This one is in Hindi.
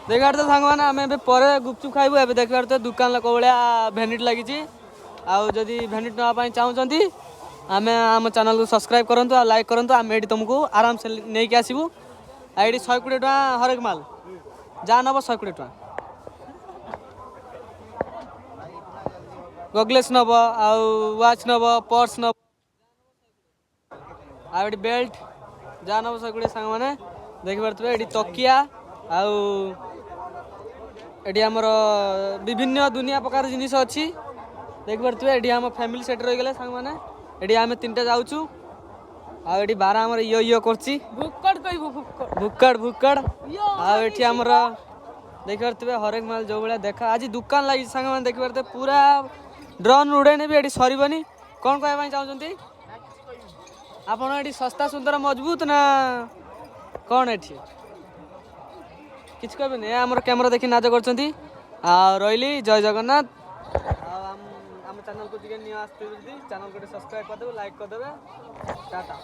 देखा तो सांग मैंने आम ए गुपचुप खाइबू ए देखा तो दुकान को भाया भेनिट लगी आदि भेनिट नापी चाहूँगी आम आम चैनल को सब्सक्राइब करूँ आ लाइक करूँ आम ये तुमको आराम से नहीं कि आसबू ये 120 टका हरेक माल जहाँ नब 120 टका गगलेस नब आच नब पर्स नब आ बेल्ट जहाँ नब 120 सांग मैंने देखिपे ये तकिया आम विभिन्न दुनिया प्रकार जिनिस अच्छी देखिपे ये आम फैमिली सेट रही गले सांग मैंने ये आम 3टा जाऊँ आम यो यो करछि भुक्कड़ भुक्कड़ आमर देखिपे हरेक माल जो भाया देखा आज दुकान लगी सांग मैंने देखिपे पूरा ड्रोन उड़ेने भी ये सरबनी कौन कहना चाहते आपड़ ये सस्ता सुंदर मजबूत ना कौन ये किसी कहबे आम कैमेरा देखी नाच कर रही जय जगन्नाथ आम चैनल को चैनल को सब्सक्राइब करदे लाइक करदे टाटा।